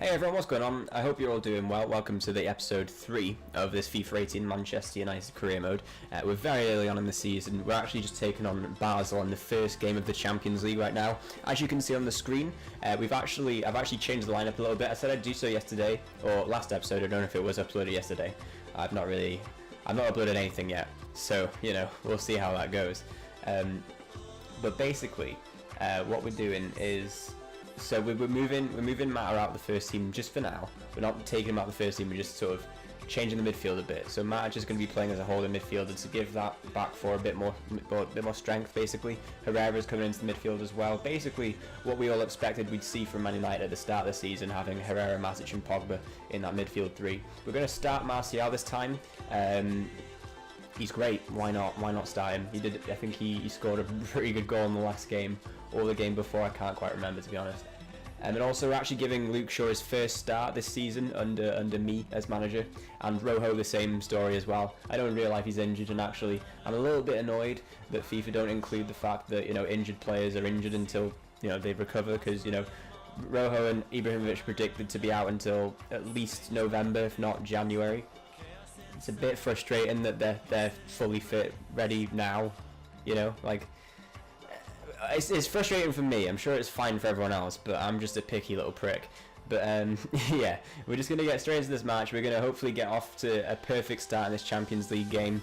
Hey everyone, what's going on? I hope you're all doing well. Welcome to the episode 3 of this FIFA 18 Manchester United career mode. We're very early on in the season. We're actually just taking on Basel in the first game of the Champions League right now. As you can see on the screen, I've actually changed the lineup a little bit. I said I'd do so yesterday, or last episode. I don't know if it was uploaded yesterday. I've not uploaded anything yet, so you know, we'll see how that goes. But basically, what we're doing is, so we're moving Matt out of the first team just for now. We're not taking him out of the first team. We're just sort of changing the midfield a bit. So Matt is just going to be playing as a holding midfielder to give that back four a bit more strength. Basically, Herrera's coming into the midfield as well. Basically, what we all expected we'd see from Man United at the start of the season, having Herrera, Matic, and Pogba in that midfield three. We're going to start Martial this time. He's great. Why not? Why not start him? I think he scored a pretty good goal in the last game, or the game before. I can't quite remember, to be honest. And also, we're actually giving Luke Shaw his first start this season under me as manager, and Rojo the same story as well. I know in real life he's injured, and actually I'm a little bit annoyed that FIFA don't include the fact that, you know, injured players are injured until, you know, they recover, because, you know, Rojo and Ibrahimovic predicted to be out until at least November, if not January. It's a bit frustrating that they're fully fit, ready now, you know, like, it's frustrating for me. I'm sure it's fine for everyone else, but I'm just a picky little prick. But yeah, we're just going to get straight into this match. We're going to hopefully get off to a perfect start in this Champions League game.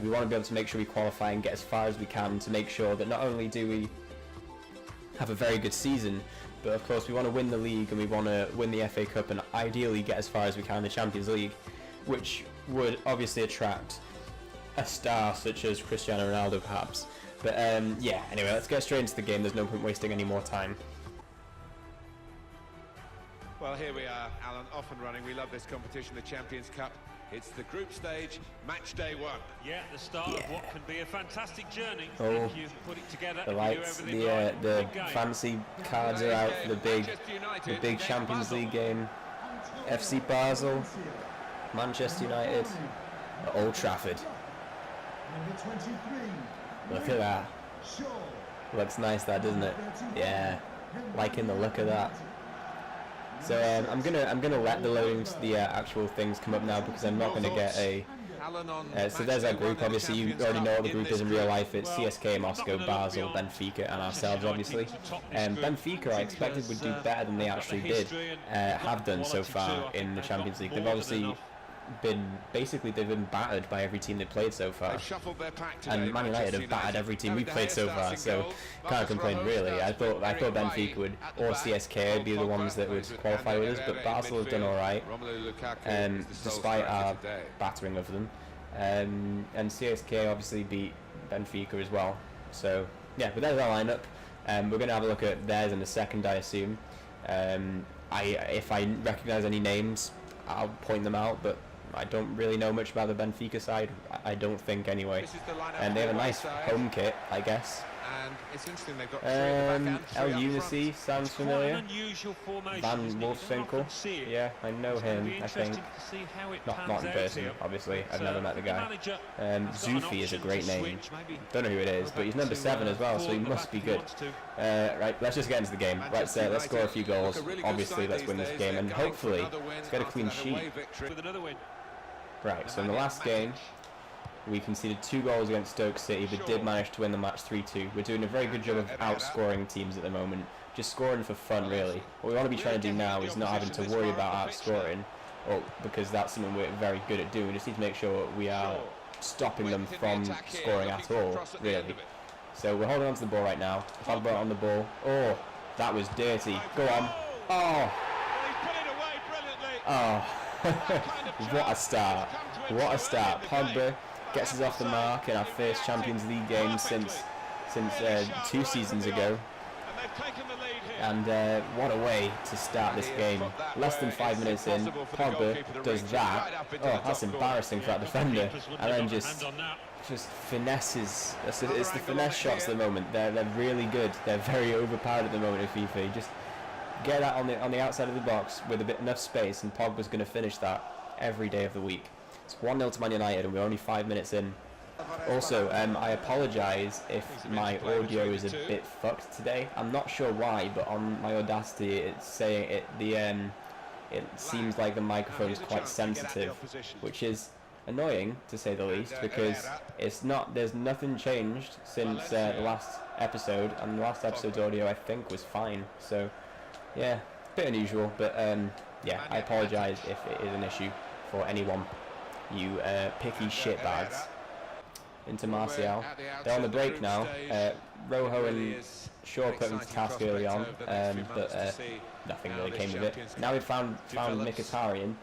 We want to be able to make sure we qualify and get as far as we can to make sure that not only do we have a very good season, but of course we want to win the league and we want to win the FA Cup and ideally get as far as we can in the Champions League, which would obviously attract a star such as Cristiano Ronaldo perhaps. But yeah, anyway, let's get straight into the game. There's no point wasting any more time. Well, here we are, Alan, off and running. We love this competition, the Champions Cup. It's the group stage, match day 1. Yeah, the start of what can be a fantastic journey. Oh, if you put it together, the lights, the fancy cards are out for the big Champions League game. FC Basel, Manchester United, at Old Trafford. Look at that. Looks nice, that, doesn't it? Yeah, liking the look of that. So I'm gonna let the actual things come up now, because I'm not gonna get a. So there's our group. Obviously, you already know what the group is in real life. It's CSK, Moscow, Basel, Benfica, and ourselves, obviously. Benfica, I expected would do better than they actually did, have done so far in the Champions League. They've obviously they've been battered by every team they played so far, and Man United have battered every team we played so far, so can't complain really. I thought Benfica would, or CSK would be the ones that would qualify with us, but Basel have done alright, despite our battering of them, and CSK obviously beat Benfica as well. So yeah, but there's our lineup. We're going to have a look at theirs in a second, I assume. If I recognise any names, I'll point them out, but I don't really know much about the Benfica side. I don't think, anyway. And they have a nice home kit, I guess. And it's interesting, they've got El Unici sounds familiar. Van Wolfswinkel. Yeah, I know him, I think. Not in person, obviously. I've never met the guy. Zufi is a great name. Don't know who it is, but he's number 7 as well, so he must be good. Right, let's just get into the game. Let's score a few goals. Obviously, let's win this game, and hopefully, let's get a clean sheet. Right, so in the last game, we conceded 2 goals against Stoke City, but did manage to win the match 3-2. We're doing a very good job of outscoring teams at the moment, just scoring for fun, really. What we want to be trying to do now is not having to worry about outscoring, because that's something we're very good at doing. We just need to make sure we are stopping them from scoring at all, really. So we're holding on to the ball right now. Pogba on the ball. Oh, that was dirty. Go on. Oh. Oh. What a start. What a start. Pogba gets us off the mark in our first Champions League game since 2 seasons ago. And what a way to start this game. Less than 5 minutes in, Pogba does that. Oh, that's embarrassing for that defender. And then just finesses. It's the finesse shots at the moment. They're really good. They're very overpowered at the moment in FIFA. You just get that on the outside of the box with enough space, and Pogba's going to finish that every day of the week. It's 1-0 to Man United, and we're only 5 minutes in. Also, I apologise if my audio is a bit fucked today. I'm not sure why, but on my Audacity it's saying it seems like the microphone is quite sensitive, which is annoying to say the least, because there's nothing changed since the last episode, and the last episode's audio I think was fine. So yeah, a bit unusual, but yeah, I apologise if it is an issue for anyone, you picky shitbags. Into Martial, they're on the break now. Rojo and Shaw put him to task early on, but nothing really came of it. Now we've found Mkhitaryan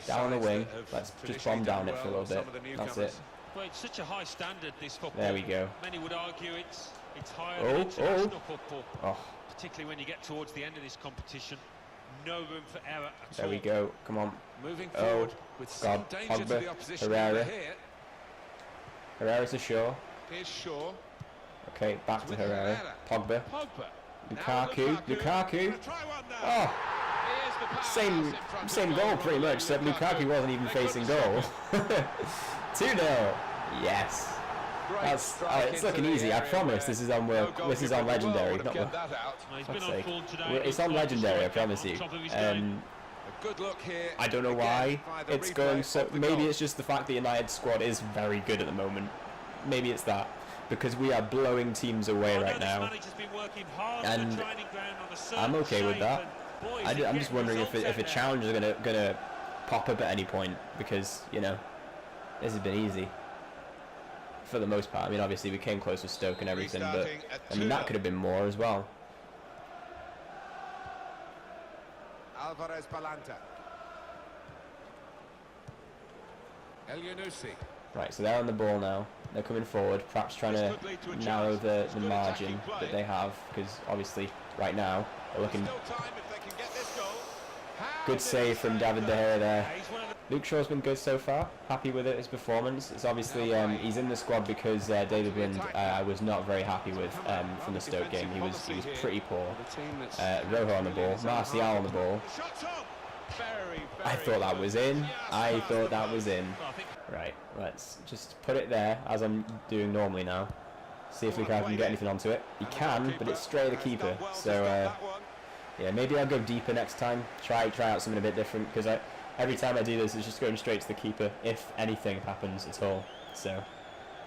down on the wing. Let's just bomb down it for a little bit. That's it. Well, it's such a high standard, this football. There we go. Many would argue it's higher than international football, particularly when you get towards the end of this competition. No room for error at all. There we go. Come on. Moving forward with some danger to the opposition. Herrera. Herrera's to Shaw. Here's Shaw. Okay, back to Herrera. Pogba. Lukaku. Oh, same goal pretty much, except Lukaku wasn't even facing goal. 2-0. Yes. That's it's looking easy. I promise this is on legendary. Not it's on legendary. I promise you. I don't know why it's going so. Maybe it's just the fact that United's squad is very good at the moment. Maybe it's that, because we are blowing teams away right now, and I'm okay with that. I'm just wondering if a challenge is gonna pop up at any point, because you know this has been easy for the most part. I mean, obviously we came close with Stoke and everything, but I mean that could have been more as well. Alvarez Balanta. El Yunusi. Right, so they're on the ball now. They're coming forward, perhaps trying to narrow the margin that they have, because obviously right now they're looking. Good save from David De Gea there. Luke Shaw's been good so far. Happy with his performance. It's obviously he's in the squad because David Wind I was not very happy with from the Stoke game. He was pretty poor. Rojo on the ball, Martial on the ball. I thought that was in. Right, let's just put it there as I'm doing normally now. See if Lukaku can get anything onto it. He can, but it's straight at the keeper. So yeah, maybe I'll go deeper next time. Try out something a bit different, because every time I do this, it's just going straight to the keeper if anything happens at all. So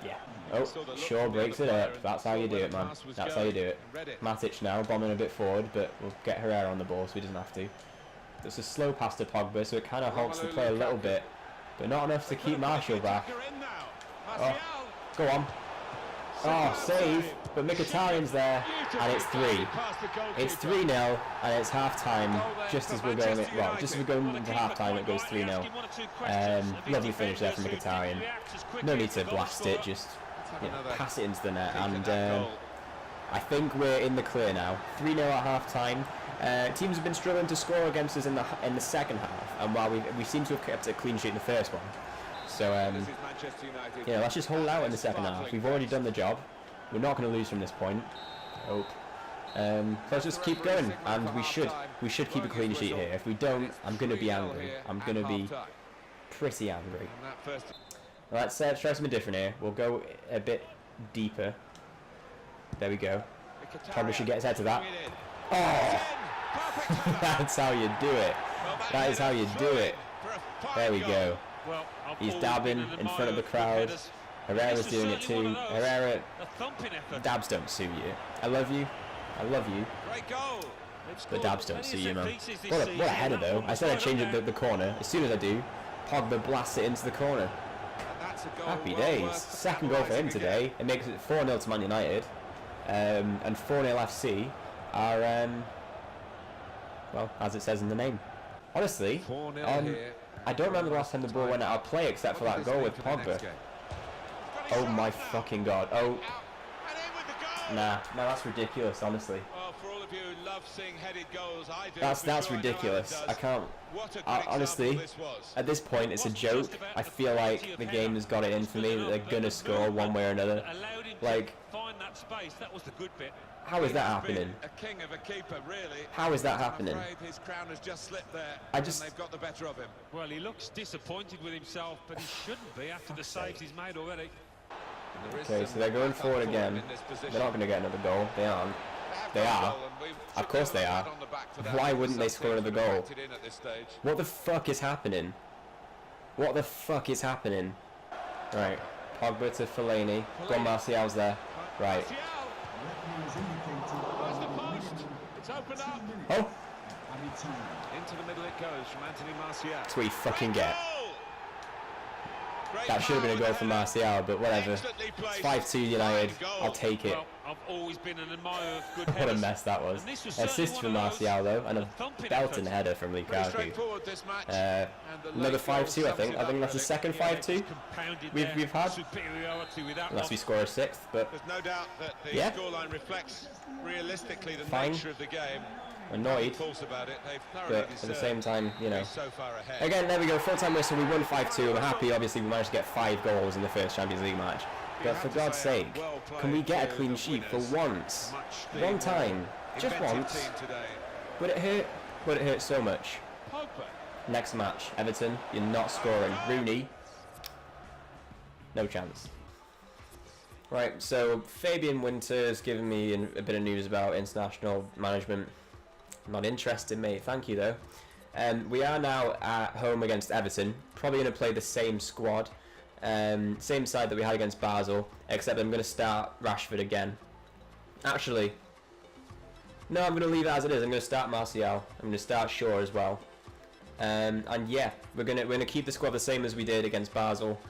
yeah. Oh, Shaw breaks it up. That's how you do it, man. That's how you do it. Matic now bombing a bit forward, but we'll get Herrera on the ball so he doesn't have to. It's a slow pass to Pogba, so it kind of halts the play a little bit, but not enough to keep Martial back. Oh, go on. Oh, save, but Mkhitaryan's there, and it's 3. It's 3-0, and it's half-time, just as we're going, just as we're going into half-time, it goes 3-0. Lovely finish there from Mkhitaryan. No need to blast it, just pass it into the net, and I think we're in the clear now. 3-0 at half-time. Teams have been struggling to score against us in the second half, and while we seem to have kept a clean sheet in the first one. So yeah, let's just hold out in the second half. We've already done the job. We're not going to lose from this point. Hope. So let's just keep going, and we should keep a clean sheet here. If we don't, I'm going to be angry. I'm going to be pretty angry. Let's try something different here. We'll go a bit deeper. There we go. Probably should get his head to that. Oh, that's how you do it. That is how you do it. There we go. He's dabbing in front of the crowd. Herrera's doing it too. Herrera, dabs don't suit you. I love you, but dabs don't suit you, man. What a header though. I said I'd change it the corner. As soon as I do, Pogba blasts it into the corner. Happy days. Second goal for him today. It makes it 4-0 to Man United, and 4-0 FC are well, as it says in the name. Honestly, I don't remember the last time the ball went out of play except for that goal with Pogba. Oh my fucking god. Oh. Nah, that's ridiculous, honestly. That's ridiculous. I can't. Honestly, at this point, it's a joke. I feel like the game has got it in for me that they're gonna score one way or another. Like, how is that happening? How is that happening? I just. Well, he looks disappointed with himself, but he shouldn't be after the saves he's made already. Okay, so they're going forward again. They're not going to get another goal. They aren't. They are. Of course they are. Why wouldn't they score another goal? What the fuck is happening? What the fuck is happening? Right. Pogba to Fellaini. Go on, Martial's there. Right. Oh! Into the middle it goes from Anthony Martial. That's what you fucking get. That should have been a goal for Martial, but whatever. It's 5-2 United. I'll take it. I've always been an admirer of good What a mess that was. Assist for Martial though, and a belting header from Lukaku. Another 5-2 I think. I think that's the second 5-2 we've had. Unless we score a sixth, but there's no doubt that the scoreline reflects realistically the nature of the game. Annoyed, but at the same time, you know. Again, there we go, full-time whistle, we won 5-2, we're happy, obviously we managed to get 5 goals in the first Champions League match. But for God's sake, can we get a clean sheet for once? One time, just once. Would it hurt? Would it hurt so much? Next match, Everton, you're not scoring. Rooney, no chance. Right, so Fabian Winter's given me a bit of news about international management. Not interested, mate. Thank you, though. We are now at home against Everton. Probably going to play the same squad. Same side that we had against Basel, except I'm going to start Rashford again. Actually, no, I'm going to leave it as it is. I'm going to start Martial. I'm going to start Shaw as well. And yeah, we're going to keep the squad the same as we did against Basel.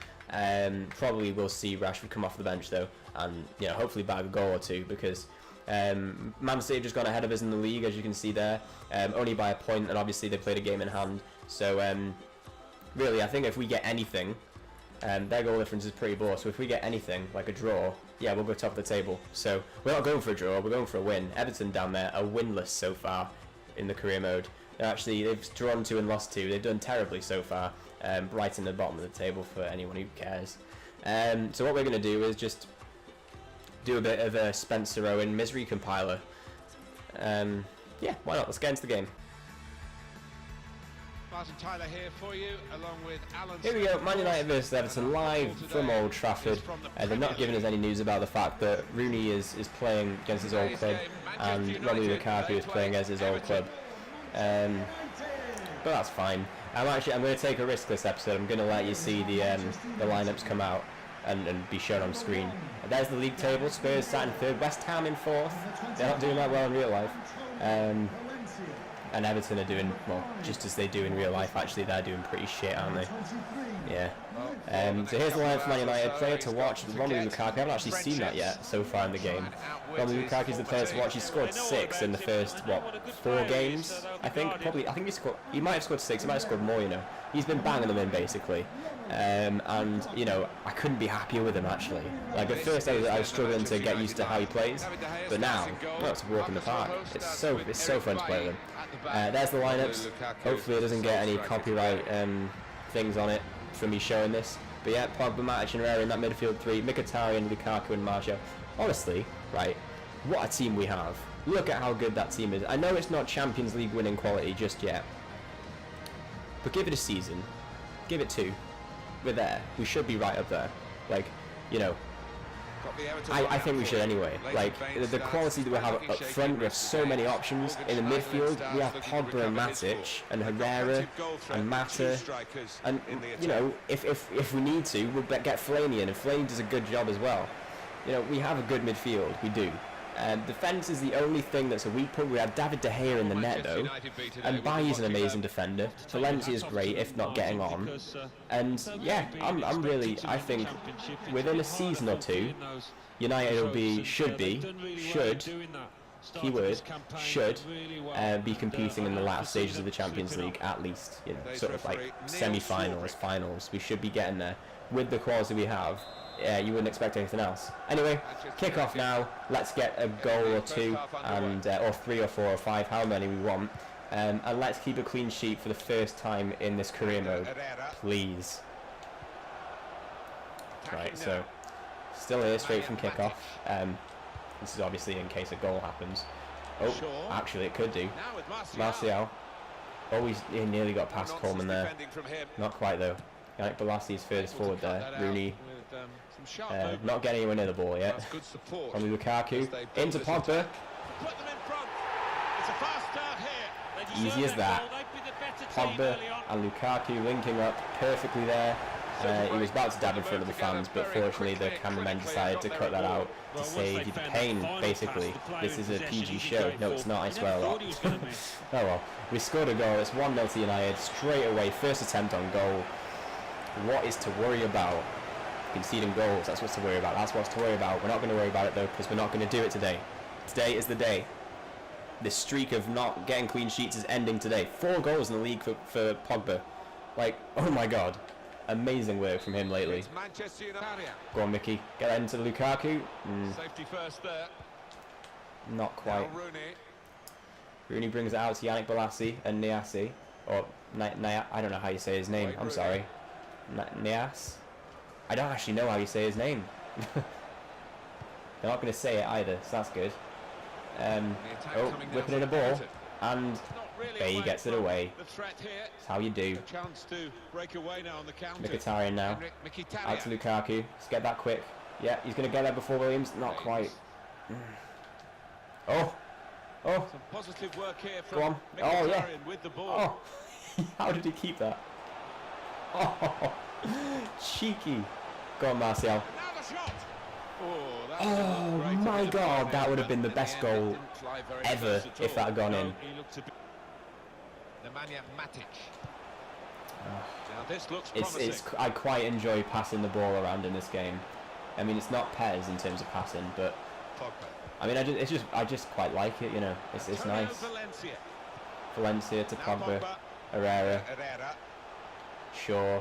Probably we'll see Rashford come off the bench though, and you know, hopefully bag a goal or two, because Man City have just gone ahead of us in the league, as you can see there, only by a point, and obviously they played a game in hand. So really, I think if we get anything, their goal difference is pretty poor. So if we get anything like a draw, yeah, we'll go top of the table. So we're not going for a draw, we're going for a win. Everton down there are winless so far in the career mode. They've drawn 2 and lost 2. They've done terribly so far. Right in the bottom of the table for anyone who cares. So what we're going to do is just do a bit of a Spencer Owen misery compiler. Yeah, why not? Let's get into the game. Martin Tyler here for you, along with Alan. Here we go, Man United versus Everton live from Old Trafford. They're not giving us any news about the fact that Rooney is playing against his old club, and Romelu Lukaku is playing against his old club. But that's fine. I'm going to take a risk this episode. I'm going to let you see the lineups come out and be shown on screen. There's the league table. Spurs sat in 3rd, West Ham in 4th. They're not doing that well in real life. And Everton are doing, well, just as they do in real life. Actually, they're doing pretty shit, aren't they? Yeah. So here's the line for Man United. Player to watch, Romelu Lukaku. I haven't actually seen that yet so far in the game. Romelu Lukaku is the player to watch. He scored 6 in the first, 4 games? I think he might have scored 6, he might have scored more, you know. He's been banging them in, basically. And, you know, I couldn't be happier with him, actually. Like, at first I was struggling to get used to how he plays, but now, well, it's a walk in the park. It's so fun to play with him. There's the lineups. Hopefully it doesn't get any copyright things on it for me showing this. But yeah, Pogba, Matic and Herrera in that midfield 3, Mkhitaryan, Lukaku and Martial. Honestly, right, what a team we have. Look at how good that team is. I know it's not Champions League winning quality just yet, but give it a season. Give it 2. We're there. We should be right up there. Like, you know, I think we should anyway. Like, the quality that we have up front, we have so many options. In the midfield, we have Pogba and Matic, and Herrera, and Mata. And, you know, if we need to, we'll get Fellaini in, and Fellaini does a good job as well. You know, we have a good midfield, we do. Defence is the only thing that's a weak point. We have David De Gea in the net though, and Bailly's an amazing defender. Valencia is great, if not getting on. And yeah, I think within a season or 2, United will be, should be competing in the latter stages of the Champions League, at least, you know, sort of like semi-finals, finals. We should be getting there with the quality we have. Yeah, you wouldn't expect anything else. Anyway, kick off now. Let's get a goal or 2, and or 3 or 4 or 5, how many we want, and let's keep a clean sheet for the first time in this career mode, please. Right, so still here, straight from kickoff. This is obviously in case a goal happens. Oh, actually, it could do. Martial. Oh, he nearly got past Coleman there. Not quite though. Yannick Bolasie is furthest forward there. Rooney. Not getting anywhere near the ball yet. From Lukaku into Pogba. to put them in front. It's a fast start here. Easy as that. Pogba and Lukaku linking up perfectly there. He was about to dab in front of the fans, but fortunately the cameramen decided to cut that out to save you the pain, basically. This is a PG show. No, it's not, I swear a lot. Oh well. We scored a goal. It's 1-0 to United straight away. First attempt on goal. What is to worry about? Conceding goals, that's what's to worry about. That's what's to worry about. We're not going to worry about it though, because we're not going to do it today. Today is the day. This streak of not getting clean sheets is ending today. 4 goals in the league for Pogba. Like, oh my god. Amazing work from him lately. Go on, Mickey. Get that into Lukaku. Safety first there. Not quite. Rooney brings it out to Yannick Bolasie and Niassi. Or, I don't know how you say his name. I'm sorry. Nias? I don't actually know how you say his name. They're not going to say it either, so that's good. Oh, whipping in a ball. And Bay gets it away. That's how you do. Mkhitaryan now. Out to Lukaku. Let's get that quick. Yeah, he's going to get there before Williams. Not quite. Oh. Oh. Go on. Oh, yeah. Oh. How did he keep that? Oh. Cheeky. Go on, Martial. Oh my god, that would have been the best goal ever if that had gone in. I quite enjoy passing the ball around in this game. I mean, it's not Pez in terms of passing, but I mean, I just quite like it, you know. It's nice. Valencia to Pogba, Herrera, Shaw.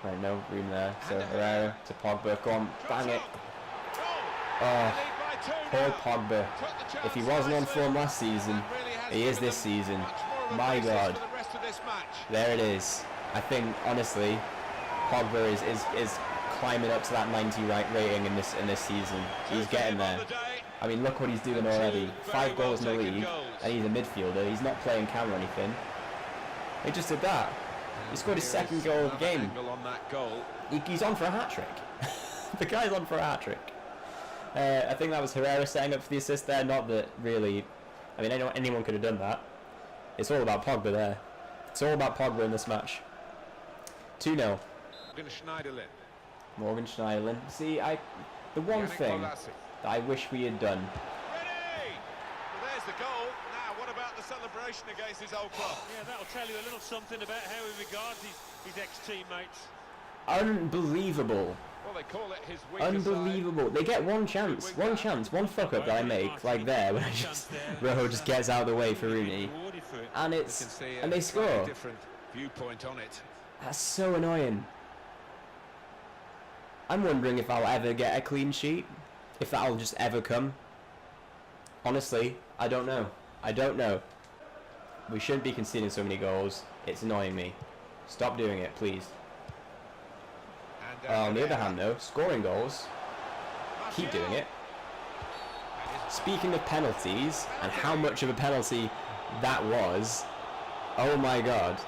Right, no room there. So Herrera to Pogba. Go on, bang it. Oh, poor Pogba. If he wasn't on form last season, he is this season. My God. There it is. I think honestly, Pogba is climbing up to that 90 rating in this season. He's getting there. I mean, look what he's doing already. 5 goals in the league, and he's a midfielder. He's not playing cam or anything. He just did that. He scored his 2nd goal of the game. He's on for a hat-trick. The guy's on for a hat-trick. I think that was Herrera setting up for the assist there. Not that really... I mean, anyone could have done that. It's all about Pogba there. It's all about Pogba in this match. 2-0. Morgan Schneiderlin. See, the one thing that I wish we had done... There's the goal. Now, what about the celebration against his old club? Yeah, that'll tell you a little something about how he regards his ex-teammates. Unbelievable. Well, they call it his unbelievable. Side. They get one chance, one fuck up that I make, like there, when I Rojo just gets out of the way for Rooney, and they score. Different viewpoint on it. That's so annoying. I'm wondering if I'll ever get a clean sheet, if that'll just ever come. Honestly, I don't know. I don't know. We shouldn't be conceding so many goals. It's annoying me. Stop doing it, please. On the other hand, though, scoring goals, keep doing it. Speaking of penalties, and how much of a penalty that was, oh my god.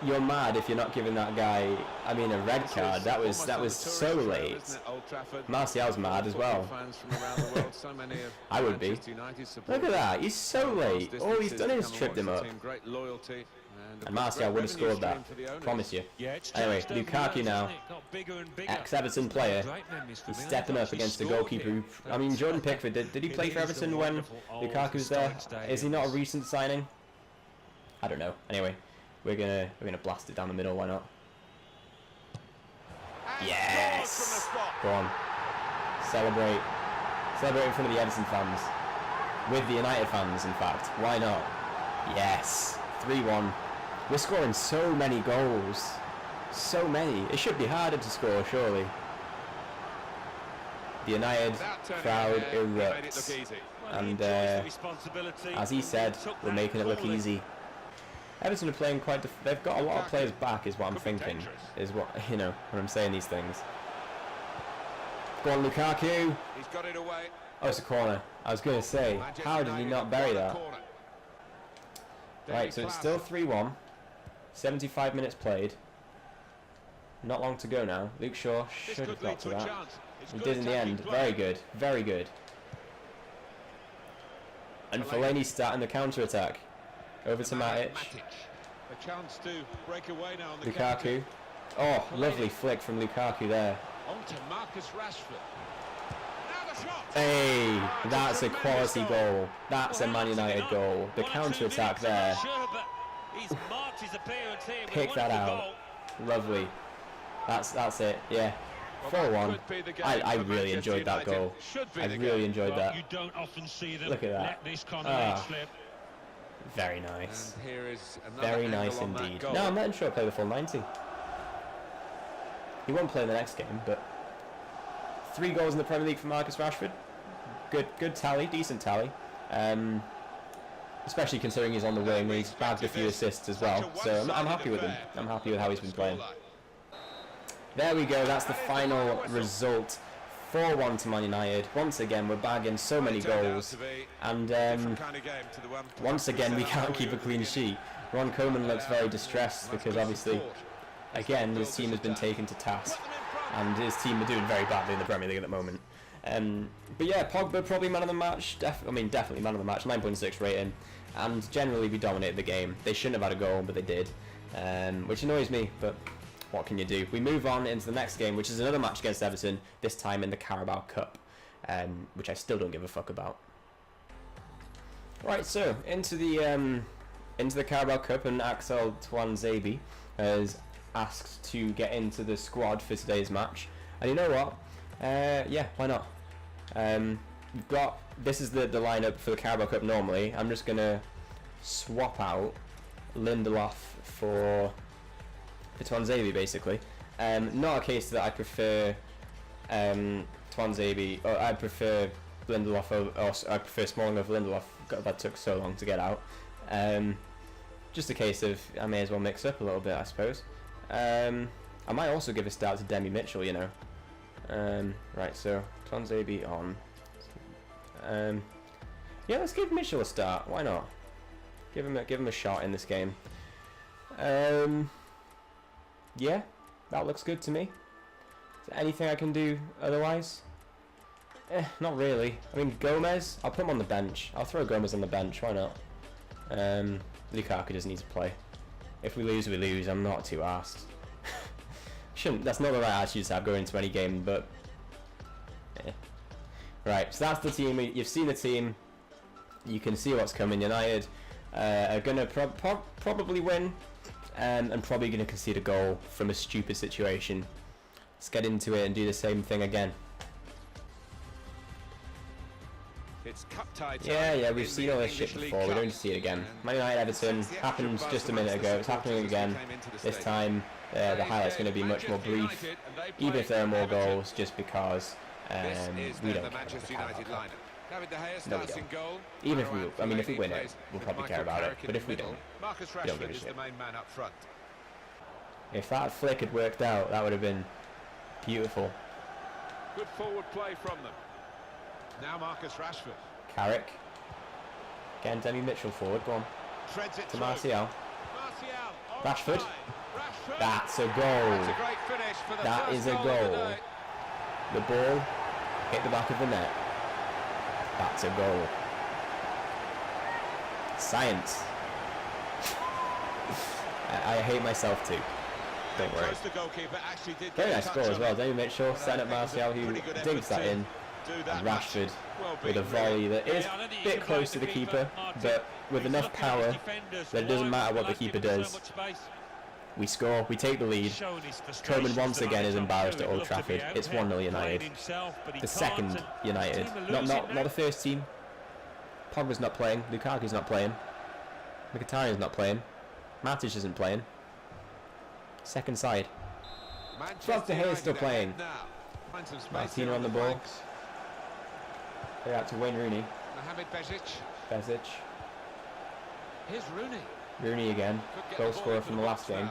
You're mad if you're not giving that guy, I mean, a red card. That was so late. Martial's mad as well. I would be. Look at that, he's so late. All he's done is tripped him up. And Martial would have scored that, promise you. Anyway, Lukaku now, ex-Everton player, he's stepping up against the goalkeeper who, I mean, Jordan Pickford, did he play for Everton when Lukaku was there? Is he not a recent signing? I don't know. Anyway, we're gonna blast it down the middle, why not? Yes! Go on. Celebrate. Celebrate in front of the Everton fans. With the United fans, in fact. Why not? Yes! 3-1. We're scoring so many goals. So many. It should be harder to score, surely. The United crowd erupts. And as he said, we're making it look easy. Everton are playing quite... they've got a lot of players back, is what I'm thinking. Is what, you know, when I'm saying these things. Go on, Lukaku. He's got it away. Oh, it's a corner. I was going to say, how did he not bury that? Right, so it's still 3-1. 75 minutes played. Not long to go now. Luke Shaw should have got to that. He did in the end. Very good. Very good. And Fellaini's starting the counter-attack. Over to Matic. A chance to break away now on the Lukaku. Oh, lovely flick from Lukaku there. On to Marcus Rashford. Now the shot. Hey, that's a quality goal. That's a Man United goal. The counter-attack there. Pick that out. Lovely. That's it. Yeah. 4-1. I really enjoyed that goal. I really enjoyed that. You don't often see them. Look at that. Let this kind of slip. Very nice. And here is Very nice indeed. No, I'm not even sure I play the full 90. He won't play in the next game, but 3 goals in the Premier League for Marcus Rashford. Good tally, decent tally. Especially considering he's on the wing, he's bagged a few assists as well. So I'm happy with him. I'm happy with how he's been playing. There we go. That's the final result. 4-1 to Man United. Once again, we're bagging so many goals, and once again we can't keep a clean sheet. Ron Koeman looks very distressed because obviously, again, his team has been taken to task, and his team are doing very badly in the Premier League at the moment. But yeah, Pogba probably man of the match. Definitely man of the match. 9.6 rating, and generally we dominated the game. They shouldn't have had a goal, but they did, which annoys me. But what can you do? We move on into the next game, which is another match against Everton, this time in the Carabao Cup, which I still don't give a fuck about. Right, so into the Carabao Cup, and Axel Tuanzebe has asked to get into the squad for today's match, and you know what? Yeah, why not? We've got, this is the lineup for the Carabao Cup normally. I'm just gonna swap out Lindelof for Tuanzebe, basically. Not a case that I prefer Tuanzebe, or I prefer Lindelof, or I prefer Smalling over Lindelof. God, that took so long to get out. Just a case of I may as well mix up a little bit, I suppose. I might also give a start to Demi Mitchell, you know. Right, so Tuanzebe on. Yeah, let's give Mitchell a start. Why not? Give him a shot in this game. Yeah, that looks good to me. Is there anything I can do otherwise? Not really. I mean, Gomez, I'll put him on the bench. I'll throw Gomez on the bench, why not? Lukaku doesn't need to play. If we lose, we lose. I'm not too arsed. That's not the right attitude to have going into any game, but right, so that's the team. You've seen the team. You can see what's coming. United are going to probably win. And probably going to concede a goal from a stupid situation. Let's get into it and do the same thing again. It's cup tie time. Yeah, we've seen all this shit before. We don't need to see it again. Man United Everton happened just a minute ago. It's happening again. This time, the highlight's going to be much more brief, even if there are more goals, just because we don't care about the Carabao Cup. No, we don't. Even if if we win it, we'll probably care about it. But if we don't, we don't give a shit. If that flick had worked out, that would have been beautiful. Good forward play from them. Now Marcus Rashford. Carrick. Again, Demi Mitchell forward. Go on. To Martial. Rashford. That's a goal. That is a goal. The ball hit the back of the net. That's a goal. Science. I hate myself too. Don't worry. Very nice goal as well. Demi Mitchell setting up Martial, who digs that in. And Rashford with a volley that is a bit close to the keeper, but with enough power that it doesn't matter what the keeper does. We score, we take the lead. Koeman once again is embarrassed at Old Trafford. It's 1-0 United. The second United, not the first team. Pogba's not playing, Lukaku's not playing, Mkhitaryan's not playing, Matic isn't playing. Second side. Fuck, De Gea's still playing. Martino on the ball. Play out to Wayne Rooney. Bezic. Here's Rooney. Rooney again. Goal scorer from the last game.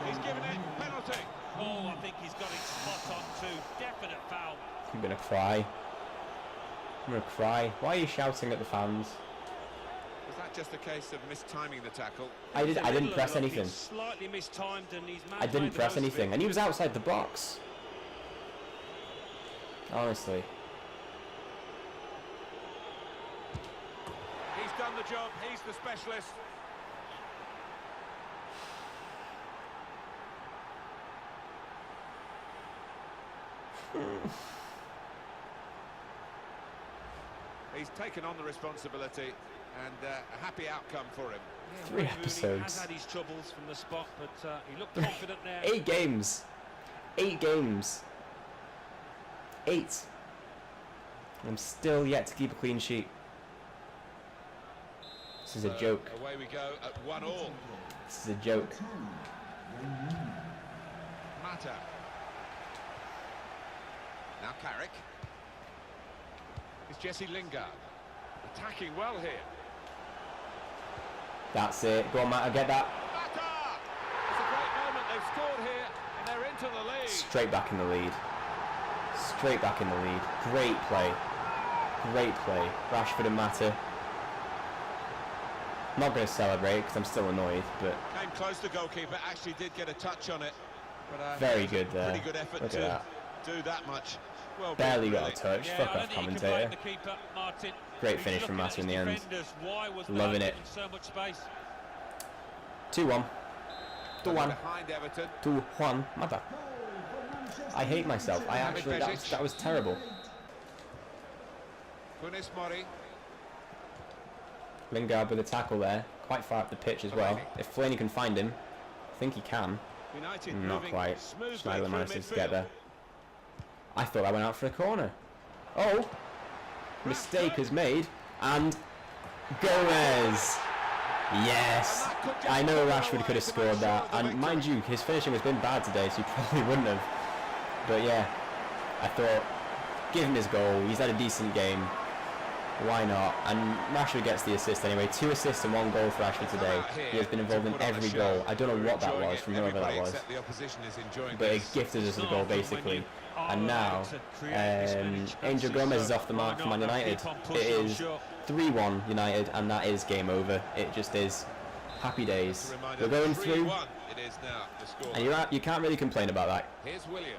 He's given it. Penalty. Oh, I think he's got it spot on too. Definite foul. I'm gonna cry. I'm gonna cry. Why are you shouting at the fans? Was that just a case of mistiming the tackle? I didn't press anything. Slightly mistimed and he's I didn't press anything, and he was outside the box. Honestly. the job, he's the specialist. He's taken on the responsibility, and a happy outcome for him. Yeah, 3 episodes. He has had his troubles from the spot, but he looked confident there. 8 games. 8 games. 8. I'm still yet to keep a clean sheet. This is a joke. Away we go at 1-1. This is a joke. Mata. Now Carrick. It's Jesse Lingard. Attacking well here. That's it. Go on, Matt. I get that. Mata! It's a great moment. They've scored here, and they're into the lead. Straight back in the lead. Straight back in the lead. Great play. Great play. Rashford and Mata. Not going to celebrate because I'm still annoyed, but Came close to goalkeeper. Actually did get a touch on it. But, very good there. Pretty good effort Look to at do that much. Well, barely done, got a touch. Yeah, Fuck I don't off, think you can commentator. blame the keeper, Martin. Great He's finish from looking Mata at in the his end. defenders. Why was the Loving man it. given so much space? 2-1. Really. 2-1. Behind Everton. 2-1. Mata. I hate myself. I actually, that was terrible. Funes Mori. Lingard with a tackle there. Quite far up the pitch as well. If Flaney can find him, I think he can. United Not moving quite. smoothly Schneider through manages to midfield. get there. I thought I went out for a corner. Oh! Mistake is made. And Gomez! Yes! I know Rashford could have scored that. And mind you, his finishing has been bad today, so he probably wouldn't have. But yeah, I thought, give him his goal. He's had a decent game. Why not? And Rashford gets the assist anyway. 2 assists and 1 goal for Rashford today. He has been involved in every goal. I don't know what that was from whoever that was. But it gifted us the goal basically. And now, Angel Gomez is off the mark for Man United. It is 3-1 United, and that is game over. It just is. Happy days. We're going through, and you can't really complain about that. Here's William.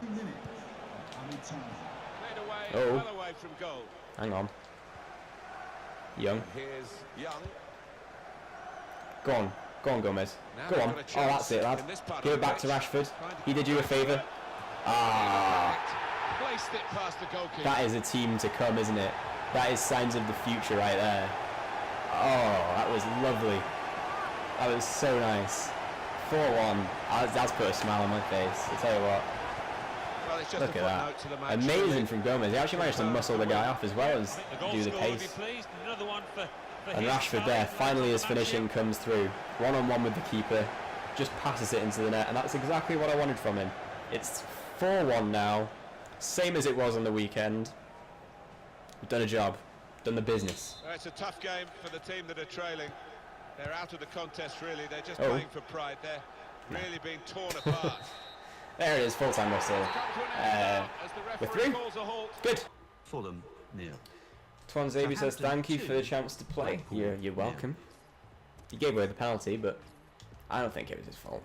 Oh. Well away from goal. Hang on. Young. Here's Young. Go on. Go on, Gomez. Go on. Oh, that's it, lad. Give it back to Rashford. He did you a favour. Ah. Placed it past the goalkeeper. That is a team to come, isn't it? That is signs of the future right there. Oh, that was lovely. That was so nice. 4-1. That's put a smile on my face. I'll tell you what. Well, it's just Look a at footnote to the match, that. Amazing really. from Gomez. He actually managed to muscle the guy off as well as do the pace. And Rashford there, finally his finishing comes through. One-on-one with the keeper. Just passes it into the net, and that's exactly what I wanted from him. It's 4-1 now. Same as it was on the weekend. We've done a job. Done the business. Well, it's a tough game for the team that are trailing. They're out of the contest, really. They're just playing for pride. They're really being torn apart. There it is, full-time whistle. We're through. Good. Fulham, nil. Twan Zabi says thank you for the chance to play. You're welcome. He gave away the penalty, but I don't think it was his fault.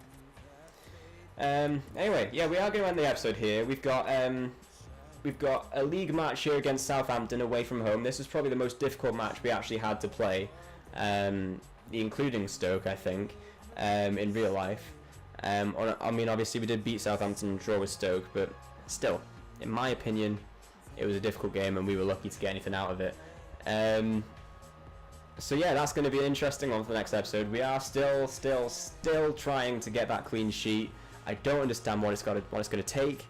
Anyway, yeah, we are going to end the episode here. We've got a league match here against Southampton away from home. This is probably the most difficult match we actually had to play, including Stoke, I think, in real life. I mean, obviously we did beat Southampton and draw with Stoke, but still, in my opinion, it was a difficult game and we were lucky to get anything out of it. So yeah, that's going to be an interesting one for the next episode. We are still trying to get that clean sheet. I don't understand what it's going to take.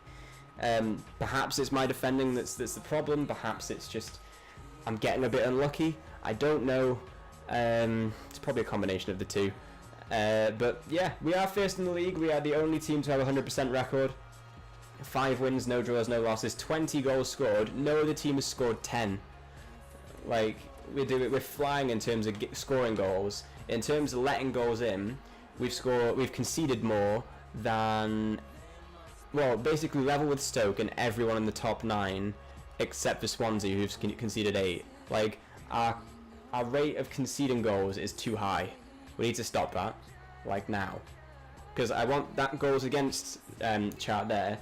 Perhaps it's my defending that's the problem. Perhaps it's just I'm getting a bit unlucky. I don't know. It's probably a combination of the two. But yeah, we are first in the league. We are the only team to have a 100% record. 5 wins, no draws, no losses, 20 goals scored. No other team has scored 10. Like, we're flying in terms of scoring goals. In terms of letting goals in, we've conceded more than, well, basically level with Stoke and everyone in the top 9 except for Swansea, who've conceded 8. Like, our rate of conceding goals is too high. We need to stop that, like now, because I want that goals against chart there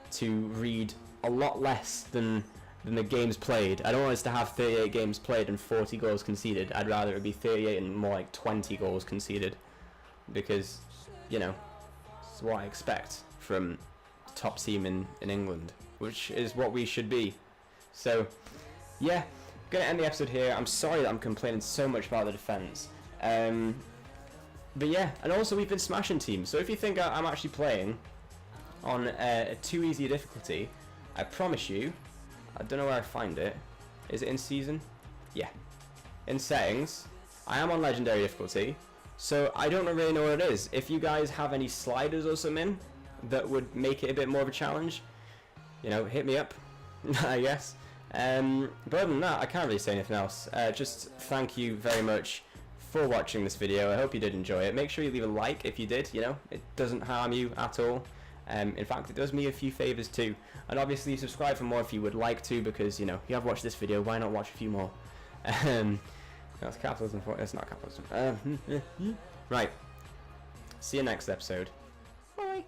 to read a lot less than than the games played. I don't want us to have 38 games played and 40 goals conceded. I'd rather it be 38 and more like 20 goals conceded, because, you know, it's what I expect from the top team in England, which is what we should be. So, yeah, gonna end the episode here. I'm sorry that I'm complaining so much about the defense. But yeah, and also we've been smashing teams. So if you think I'm actually playing on a too easy a difficulty, I promise you, I don't know where I find it. Is it in season? Yeah. In settings, I am on legendary difficulty. So I don't really know what it is. If you guys have any sliders or something that would make it a bit more of a challenge, you know, hit me up, I guess. But other than that, I can't really say anything else. Just thank you very much for watching this video. I hope you did enjoy it. Make sure you leave a like if you did, you know, it doesn't harm you at all. In fact, it does me a few favors too. And obviously subscribe for more if you would like to, because, you know, you have watched this video, why not watch a few more? That's capitalism for it's not capitalism. Right. See you next episode. Bye.